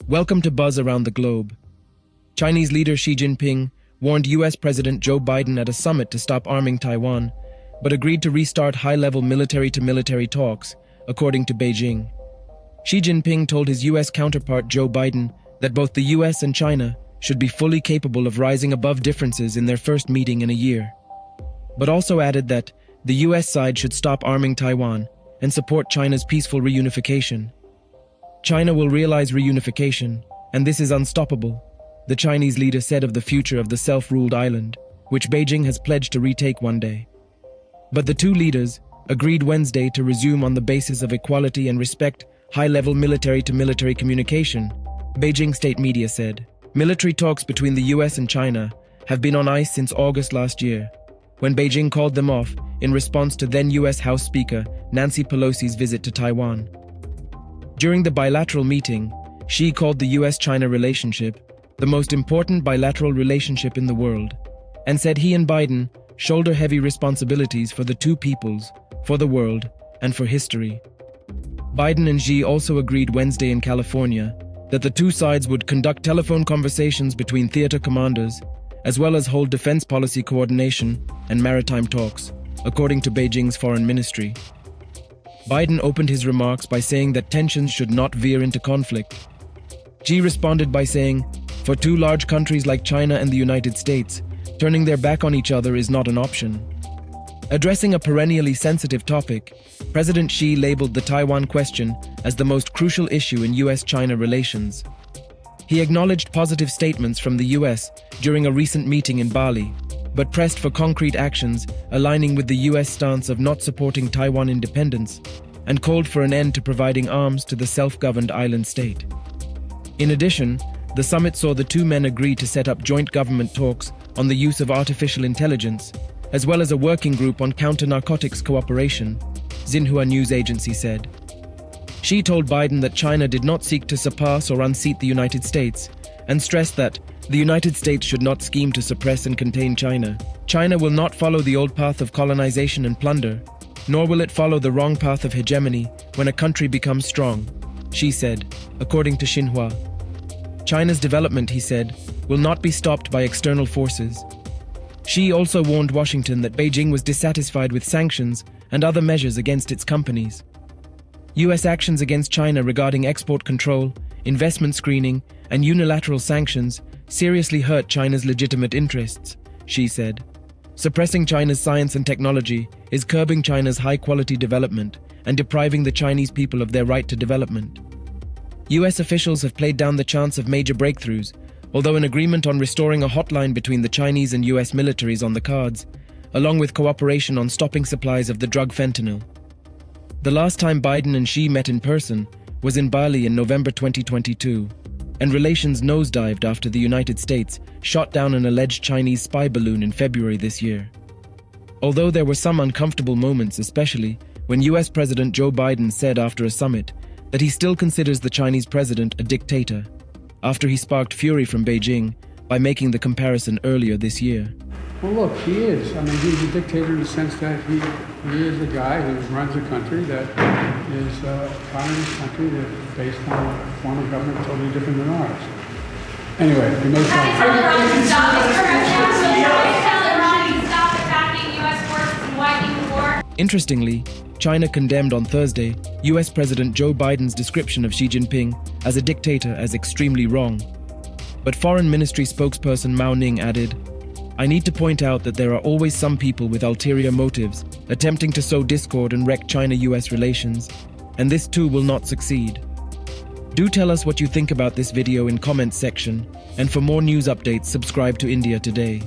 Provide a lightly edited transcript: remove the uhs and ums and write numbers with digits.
Welcome to Buzz Around the Globe. Chinese leader Xi Jinping warned US President Joe Biden at a summit to stop arming Taiwan, but agreed to restart high-level military-to-military talks, according to Beijing. Xi Jinping told his US counterpart Joe Biden that both the US and China should be fully capable of rising above differences in their first meeting in a year, but also added that the US side should stop arming Taiwan and support China's peaceful reunification. China will realize reunification, and this is unstoppable, the Chinese leader said of the future of the self-ruled island, which Beijing has pledged to retake one day. But the two leaders agreed Wednesday to resume on the basis of equality and respect high-level military-to-military communication, Beijing state media said. Military talks between the US and China have been on ice since August last year, when Beijing called them off in response to then US House Speaker Nancy Pelosi's visit to Taiwan. During the bilateral meeting, Xi called the US-China relationship the most important bilateral relationship in the world, and said he and Biden shoulder heavy responsibilities for the two peoples, for the world, and for history. Biden and Xi also agreed Wednesday in California that the two sides would conduct telephone conversations between theater commanders, as well as hold defense policy coordination and maritime talks, according to Beijing's foreign ministry. Biden opened his remarks by saying that tensions should not veer into conflict. Xi responded by saying, "For two large countries like China and the United States, turning their back on each other is not an option." Addressing a perennially sensitive topic, President Xi labeled the Taiwan question as the most crucial issue in US-China relations. He acknowledged positive statements from the US during a recent meeting in Bali, but pressed for concrete actions aligning with the US stance of not supporting Taiwan independence, and called for an end to providing arms to the self-governed island state. In addition, the summit saw the two men agree to set up joint government talks on the use of artificial intelligence, as well as a working group on counter-narcotics cooperation, Xinhua news agency said. Xi told Biden that China did not seek to surpass or unseat the United States, and stressed that the United States should not scheme to suppress and contain China. China will not follow the old path of colonization and plunder, nor will it follow the wrong path of hegemony when a country becomes strong, Xi said, according to Xinhua. China's development, he said, will not be stopped by external forces. Xi also warned Washington that Beijing was dissatisfied with sanctions and other measures against its companies. US actions against China regarding export control, investment screening, and unilateral sanctions seriously hurt China's legitimate interests, Xi said. Suppressing China's science and technology is curbing China's high-quality development and depriving the Chinese people of their right to development. US officials have played down the chance of major breakthroughs, although an agreement on restoring a hotline between the Chinese and US militaries on the cards, along with cooperation on stopping supplies of the drug fentanyl. The last time Biden and Xi met in person was in Bali in November 2022, and relations nosedived after the United States shot down an alleged Chinese spy balloon in February this year. Although there were some uncomfortable moments, especially when US President Joe Biden said after a summit that he still considers the Chinese president a dictator, after he sparked fury from Beijing by making the comparison earlier this year. Well, look, he is. I mean, he's a dictator in the sense that he is a guy who runs a country that is a communist country that's based on a form of government totally different than ours. Anyway, we may Tell Iran to stop attacking U.S. forces and wiping the war. Interestingly, China condemned on Thursday US President Joe Biden's description of Xi Jinping as a dictator as extremely wrong. But Foreign Ministry spokesperson Mao Ning added, "I need to point out that there are always some people with ulterior motives attempting to sow discord and wreck China-US relations, and this too will not succeed." Do tell us what you think about this video in comments section, and for more news updates, subscribe to India Today.